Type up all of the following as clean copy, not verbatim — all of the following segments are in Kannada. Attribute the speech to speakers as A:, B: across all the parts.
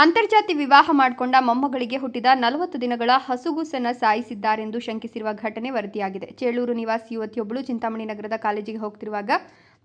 A: ಅಂತರ್ಜಾತಿ ವಿವಾಹ ಮಾಡಿಕೊಂಡ ಮೊಮ್ಮಗಳಿಗೆ ಹುಟ್ಟಿದ 40 ದಿನಗಳ ಹಸುಗೂಸನ್ನು ಸಾಯಿಸಿದ್ದಾರೆಂದು ಶಂಕಿಸಿರುವ ಘಟನೆ ವರದಿಯಾಗಿದೆ. ಚೇಳೂರು ನಿವಾಸಿ ಯುವತಿಯೊಬ್ಬಳು ಚಿಂತಾಮಣಿ ನಗರದ ಕಾಲೇಜಿಗೆ ಹೋಗುತ್ತಿರುವಾಗ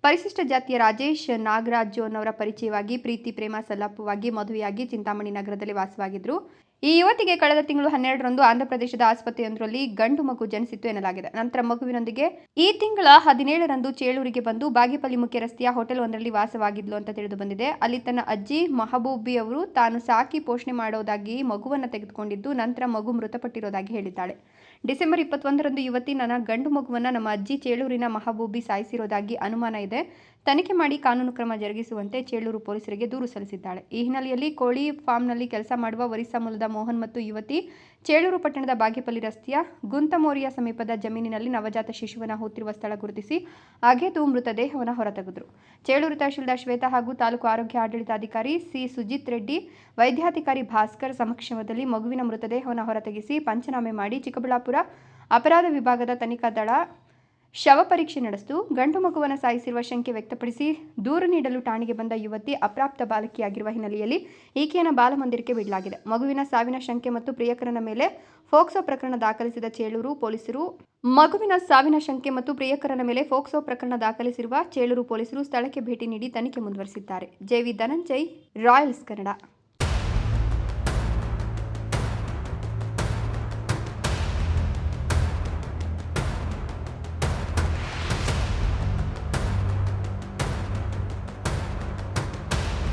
A: ಪರಿಶಿಷ್ಟ ಜಾತಿಯ ರಾಜೇಶ್ ನಾಗರಾಜು ಅನ್ನೋರ ಪರಿಚಯವಾಗಿ ಪ್ರೀತಿ ಪ್ರೇಮ ಸಲ್ಲಾಪವಾಗಿ ಮದುವೆಯಾಗಿ ಚಿಂತಾಮಣಿ ನಗರದಲ್ಲಿ ವಾಸವಾಗಿದ್ದರು. ಈ ಯುವತಿಗೆ ಕಳೆದ ತಿಂಗಳು 12ರಂದು ಆಂಧ್ರಪ್ರದೇಶದ ಆಸ್ಪತ್ರೆಯೊಂದರಲ್ಲಿ ಗಂಡು ಮಗು ಜನಿಸಿತ್ತು ಎನ್ನಲಾಗಿದೆ. ನಂತರ ಮಗುವಿನೊಂದಿಗೆ ಈ ತಿಂಗಳ 17ರಂದು ಚೇಳೂರಿಗೆ ಬಂದು ಬಾಗೇಪಲ್ಲಿ ಮುಖ್ಯ ರಸ್ತೆಯ ಹೋಟೆಲ್ ಒಂದರಲ್ಲಿ ವಾಸವಾಗಿದ್ಲು ಅಂತ ತಿಳಿದು ಬಂದಿದೆ. ಅಲ್ಲಿ ತನ್ನ ಅಜ್ಜಿ ಮಹಬೂಬಿ ಅವರು ತಾನು ಸಾಕಿ ಪೋಷಣೆ ಮಾಡೋದಾಗಿ ಮಗುವನ್ನು ತೆಗೆದುಕೊಂಡಿದ್ದು ನಂತರ ಮಗು ಮೃತಪಟ್ಟಿರೋದಾಗಿ ಹೇಳಿದ್ದಾಳೆ. ಡಿಸೆಂಬರ್ 21ರಂದು ಯುವತಿ ನನ್ನ ಗಂಡು ಮಗುವನ್ನು ನಮ್ಮ ಅಜ್ಜಿ ಚೇಳೂರಿನ ಮಹಬೂಬಿ ಸಾಯಿಸಿರೋದಾಗಿ ಅನುಮಾನ ಇದೆ, ತನಿಖೆ ಮಾಡಿ ಕಾನೂನು ಕ್ರಮ ಜರುಗಿಸುವಂತೆ ಚೇಳೂರು ಪೊಲೀಸರಿಗೆ ದೂರು ಸಲ್ಲಿಸಿದ್ದಾಳೆ. ಈ ಹಿನ್ನೆಲೆಯಲ್ಲಿ ಕೋಳಿ ಫಾರ್ಮ್ನಲ್ಲಿ ಕೆಲಸ ಮಾಡುವ ಒರಿಸ್ಸಾ ಮೂಲದ ಮೋಹನ್ ಮತ್ತು ಯುವತಿ ಚೇಳೂರು ಪಟ್ಟಣದ ಬಾಗೇಪಲ್ಲಿ ರಸ್ತೆಯ ಗುಂತಮೋರಿಯ ಸಮೀಪದ ಜಮೀನಿನಲ್ಲಿ ನವಜಾತ ಶಿಶುವನ್ನು ಹೂತಿರುವ ಸ್ಥಳ ಗುರುತಿಸಿ ಅಗೆದು ಮೃತದೇಹವನ್ನು ಹೊರತೆಗೆದರು. ಚೇಳೂರು ತಹಶೀಲ್ದಾರ್ ಶ್ವೇತಾ ಹಾಗೂ ತಾಲೂಕು ಆರೋಗ್ಯ ಆಡಳಿತಾಧಿಕಾರಿ ಸಿ ಸುಜಿತ್ ರೆಡ್ಡಿ, ವೈದ್ಯಾಧಿಕಾರಿ ಭಾಸ್ಕರ್ ಸಮಕ್ಷಮದಲ್ಲಿ ಮಗುವಿನ ಮೃತದೇಹವನ್ನು ಹೊರತೆಗೆಸಿ ಪಂಚನಾಮೆ ಮಾಡಿ ಚಿಕ್ಕಬಳ್ಳಾಪುರ ಅಪರಾಧ ವಿಭಾಗದ ತನಿಖಾ ದಳ ಶವ ಪರೀಕ್ಷೆ ನಡೆಸಿತು. ಗಂಡು ಮಗುವನ್ನು ಸಾಯಿಸಿರುವ ಶಂಕೆ ವ್ಯಕ್ತಪಡಿಸಿ ದೂರು ನೀಡಲು ಠಾಣೆಗೆ ಬಂದ ಯುವತಿ ಅಪ್ರಾಪ್ತ ಬಾಲಕಿಯಾಗಿರುವ ಹಿನ್ನೆಲೆಯಲ್ಲಿ ಈಕೆಯನ್ನು ಬಾಲಮಂದಿರಕ್ಕೆ ಬಿಡಲಾಗಿದೆ. ಮಗುವಿನ ಸಾವಿನ ಶಂಕೆ ಮತ್ತು ಪ್ರಿಯಕರನ ಮೇಲೆ ಫೋಕ್ಸೋ ಪ್ರಕರಣ ದಾಖಲಿಸಿದ ಚೇಳೂರು ಪೊಲೀಸರು ಸ್ಥಳಕ್ಕೆ ಭೇಟಿ ನೀಡಿ ತನಿಖೆ ಮುಂದುವರೆಸಿದ್ದಾರೆ. JV Dhananjay, Royals Kannada.